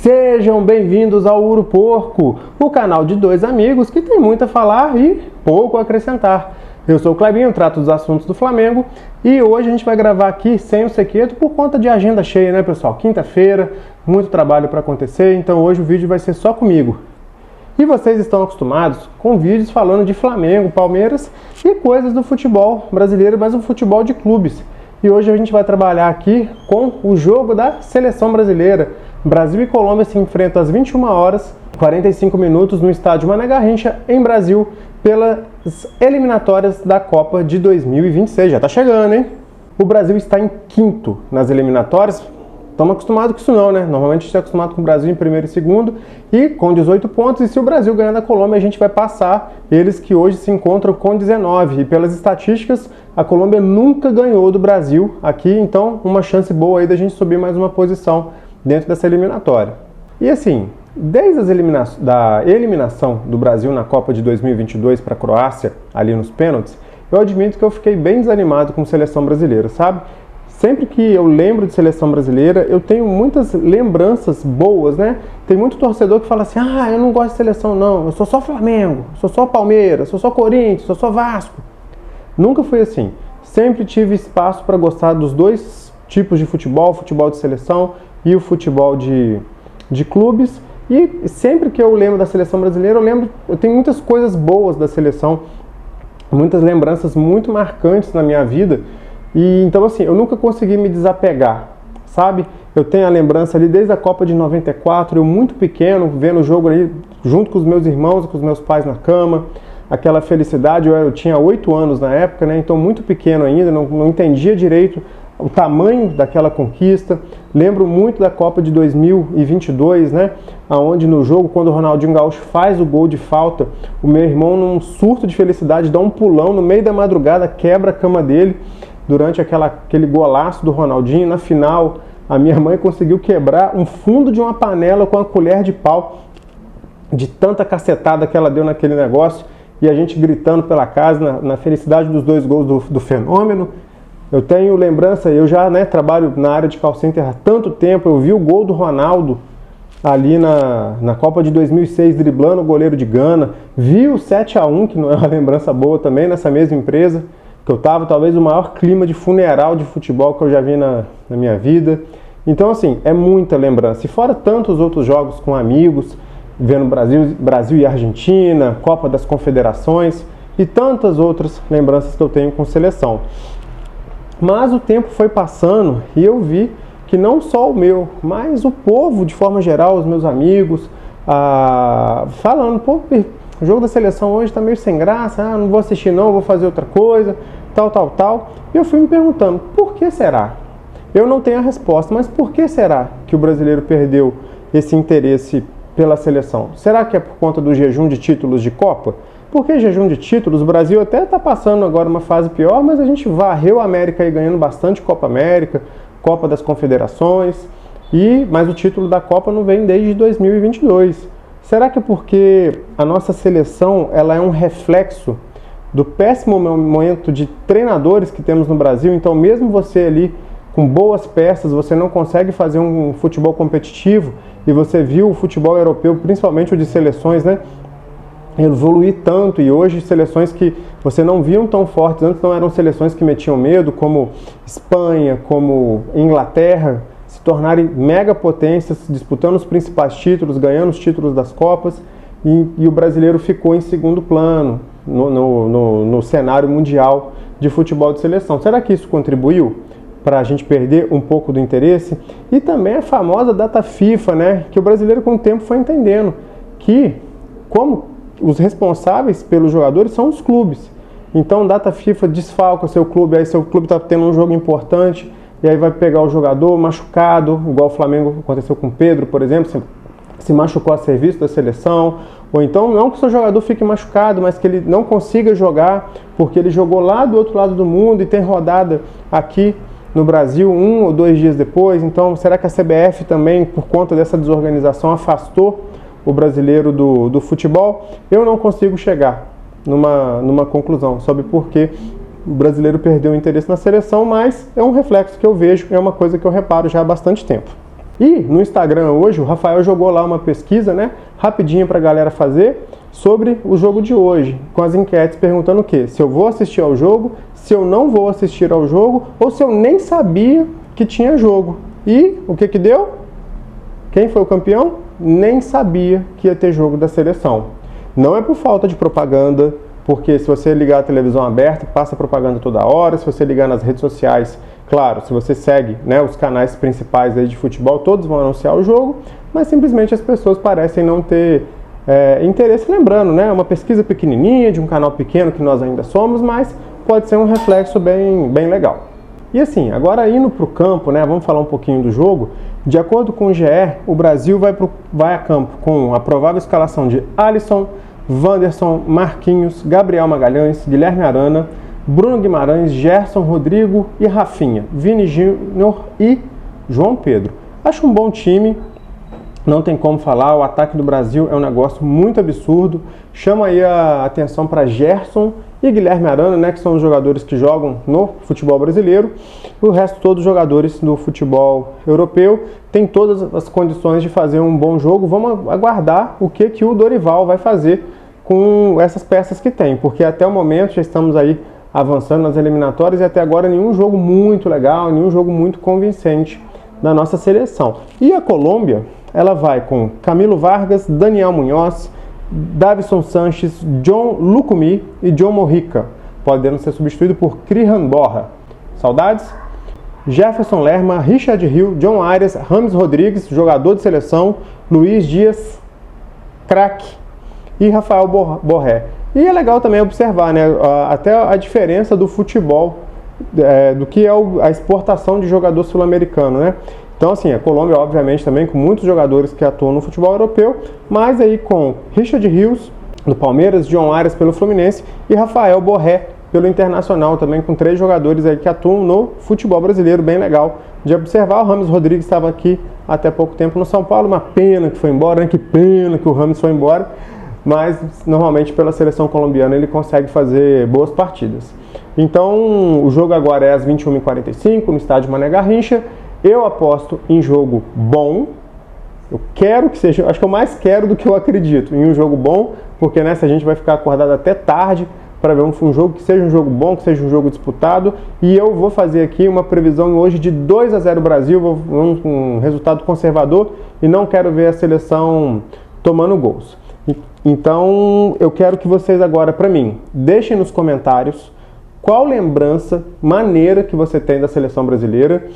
Sejam bem-vindos ao Uro Porco, o canal de dois amigos que tem muito a falar e pouco a acrescentar. Eu sou o Clebinho, trato dos assuntos do Flamengo e hoje a gente vai gravar aqui sem o Sequeto por conta de agenda cheia, né, pessoal? Quinta-feira, muito trabalho para acontecer, então hoje o vídeo vai ser só comigo. E vocês estão acostumados com vídeos falando de Flamengo, Palmeiras e coisas do futebol brasileiro, mas o futebol de clubes. E hoje a gente vai trabalhar aqui com o jogo da seleção brasileira. Brasil e Colômbia se enfrentam às 21 horas, 45 minutos no estádio Mané Garrincha, em Brasil, pelas eliminatórias da Copa de 2026. Já tá chegando, hein? O Brasil está em quinto nas eliminatórias. Estamos acostumados com isso não, né? Normalmente a gente está acostumado com o Brasil em primeiro e segundo e com 18 pontos. E se o Brasil ganhar da Colômbia, a gente vai passar eles que hoje se encontram com 19. E pelas estatísticas, a Colômbia nunca ganhou do Brasil aqui. Então, uma chance boa aí da gente subir mais uma posição dentro dessa eliminatória. E assim, desde da eliminação do Brasil na Copa de 2022 para a Croácia, ali nos pênaltis, eu admito que eu fiquei bem desanimado com a seleção brasileira, sabe? Sempre que eu lembro de seleção brasileira, eu tenho muitas lembranças boas, né? Tem muito torcedor que fala assim, eu não gosto de seleção não, eu sou só Flamengo, sou só Palmeiras, sou só Corinthians, sou só Vasco. Nunca foi assim. Sempre tive espaço para gostar dos dois tipos de futebol, o futebol de seleção e o futebol de clubes. E sempre que eu lembro da seleção brasileira, eu tenho muitas coisas boas da seleção, muitas lembranças muito marcantes na minha vida. E então assim, eu nunca consegui me desapegar, sabe? Eu tenho a lembrança ali desde a Copa de 94, eu muito pequeno, vendo o jogo ali junto com os meus irmãos, com os meus pais na cama, aquela felicidade, eu tinha 8 anos na época, né? Então muito pequeno ainda, não entendia direito o tamanho daquela conquista. Lembro muito da Copa de 2022, né? Aonde no jogo, quando o Ronaldinho Gaúcho faz o gol de falta, o meu irmão, num surto de felicidade, dá um pulão no meio da madrugada, quebra a cama dele durante aquele golaço do Ronaldinho. Na final, a minha mãe conseguiu quebrar um fundo de uma panela com a colher de pau, de tanta cacetada que ela deu naquele negócio, e a gente gritando pela casa, na felicidade dos 2 gols do Fenômeno. Eu tenho lembrança, eu já trabalho na área de call center há tanto tempo, eu vi o gol do Ronaldo ali na Copa de 2006, driblando o goleiro de Gana, vi o 7-1, que não é uma lembrança boa também, nessa mesma empresa, que eu estava talvez o maior clima de funeral de futebol que eu já vi na minha vida. Então assim, é muita lembrança. E fora tantos outros jogos com amigos, vendo Brasil e Argentina, Copa das Confederações e tantas outras lembranças que eu tenho com seleção. Mas o tempo foi passando e eu vi que não só o meu, mas o povo de forma geral, os meus amigos, falando, pô, o jogo da seleção hoje está meio sem graça, não vou assistir não, vou fazer outra coisa, tal. E eu fui me perguntando, por que será? Eu não tenho a resposta, mas por que será que o brasileiro perdeu esse interesse pela seleção? Será que é por conta do jejum de títulos de Copa? Porque jejum de títulos, o Brasil até está passando agora uma fase pior, mas a gente varreu a América aí ganhando bastante Copa América, Copa das Confederações, mas o título da Copa não vem desde 2022. Será que é porque a nossa seleção ela é um reflexo do péssimo momento de treinadores que temos no Brasil? Então mesmo você ali com boas peças, você não consegue fazer um futebol competitivo, e você viu o futebol europeu, principalmente o de seleções, né, evoluir tanto, e hoje seleções que você não viam tão fortes, antes não eram seleções que metiam medo, como Espanha, como Inglaterra, se tornarem mega potências, disputando os principais títulos, ganhando os títulos das Copas, e o brasileiro ficou em segundo plano no cenário mundial de futebol de seleção. Será que isso contribuiu para a gente perder um pouco do interesse? E também a famosa data FIFA, né, que o brasileiro com o tempo foi entendendo que, como os responsáveis pelos jogadores são os clubes, então data FIFA desfalca o seu clube, aí seu clube está tendo um jogo importante, e aí vai pegar o jogador machucado, igual o Flamengo aconteceu com o Pedro, por exemplo, se machucou a serviço da seleção, ou então não que o seu jogador fique machucado, mas que ele não consiga jogar, porque ele jogou lá do outro lado do mundo e tem rodada aqui no Brasil 1 ou 2 dias depois. Então será que a CBF também, por conta dessa desorganização, afastou o brasileiro do futebol? Eu não consigo chegar numa conclusão sobre por que o brasileiro perdeu o interesse na seleção, mas é um reflexo que eu vejo, é uma coisa que eu reparo já há bastante tempo. E no Instagram hoje, o Rafael jogou lá uma pesquisa, né, rapidinho para a galera fazer, sobre o jogo de hoje, com as enquetes perguntando o quê? Se eu vou assistir ao jogo, se eu não vou assistir ao jogo, ou se eu nem sabia que tinha jogo. E o que que deu? Quem foi o campeão? Nem sabia que ia ter jogo da seleção. Não é por falta de propaganda, porque se você ligar a televisão aberta, passa propaganda toda hora. Se você ligar nas redes sociais, claro, se você segue, né, os canais principais aí de futebol, todos vão anunciar o jogo, mas simplesmente as pessoas parecem não ter interesse. Lembrando, né, uma pesquisa pequenininha, de um canal pequeno que nós ainda somos, mas pode ser um reflexo bem legal. E assim, agora indo para o campo, né, vamos falar um pouquinho do jogo. De acordo com o GE, o Brasil vai a campo com a provável escalação de Alisson, Wanderson, Marquinhos, Gabriel Magalhães, Guilherme Arana, Bruno Guimarães, Gerson, Rodrigo e Rafinha, Vini Júnior e João Pedro. Acho um bom time, não tem como falar, o ataque do Brasil é um negócio muito absurdo. Chama aí a atenção para Gerson e Guilherme Arana, né, que são os jogadores que jogam no futebol brasileiro. O resto, todos os jogadores do futebol europeu, têm todas as condições de fazer um bom jogo. Vamos aguardar o que o Dorival vai fazer com essas peças que tem, porque até o momento já estamos aí avançando nas eliminatórias e até agora nenhum jogo muito legal, nenhum jogo muito convincente da nossa seleção. E a Colômbia, ela vai com Camilo Vargas, Daniel Munhoz, Davison Sanches, John Lucumí e John Mojica, podendo ser substituído por Crihan Borja. Saudades? Jefferson Lerma, Richard Hill, John Arias, Rames Rodrigues, jogador de seleção, Luiz Dias, craque, e Rafael Borré. E é legal também observar, né, até a diferença do futebol, do que é a exportação de jogador sul-americano, né? Então, assim, a Colômbia, obviamente, também com muitos jogadores que atuam no futebol europeu, mas aí com Richard Rios, do Palmeiras, John Arias pelo Fluminense e Rafael Borré pelo Internacional, também com 3 jogadores aí que atuam no futebol brasileiro, bem legal de observar. O Rames Rodrigues estava aqui até pouco tempo no São Paulo, uma pena que foi embora, né? Que pena que o Rames foi embora, mas normalmente pela seleção colombiana ele consegue fazer boas partidas. Então, o jogo agora é às 21h45 no estádio Mané Garrincha. Eu aposto em jogo bom. Eu quero que seja, acho que eu mais quero do que eu acredito em um jogo bom, porque nessa a gente vai ficar acordado até tarde para ver um jogo que seja um jogo bom, que seja um jogo disputado. E eu vou fazer aqui uma previsão hoje de 2-0 Brasil, um resultado conservador, e não quero ver a seleção tomando gols. Então eu quero que vocês agora, para mim, deixem nos comentários qual lembrança maneira que você tem da seleção brasileira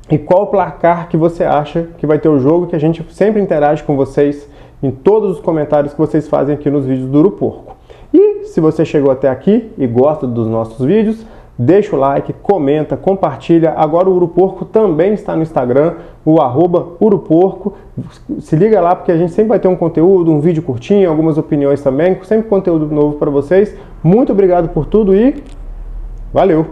e qual placar que você acha que vai ter o jogo, que a gente sempre interage com vocês em todos os comentários que vocês fazem aqui nos vídeos do Uruporco. E se você chegou até aqui e gosta dos nossos vídeos, deixa o like, comenta, compartilha. Agora o Uruporco também está no Instagram, o @Uruporco. Se liga lá porque a gente sempre vai ter um conteúdo, um vídeo curtinho, algumas opiniões também, sempre conteúdo novo para vocês. Muito obrigado por tudo e valeu!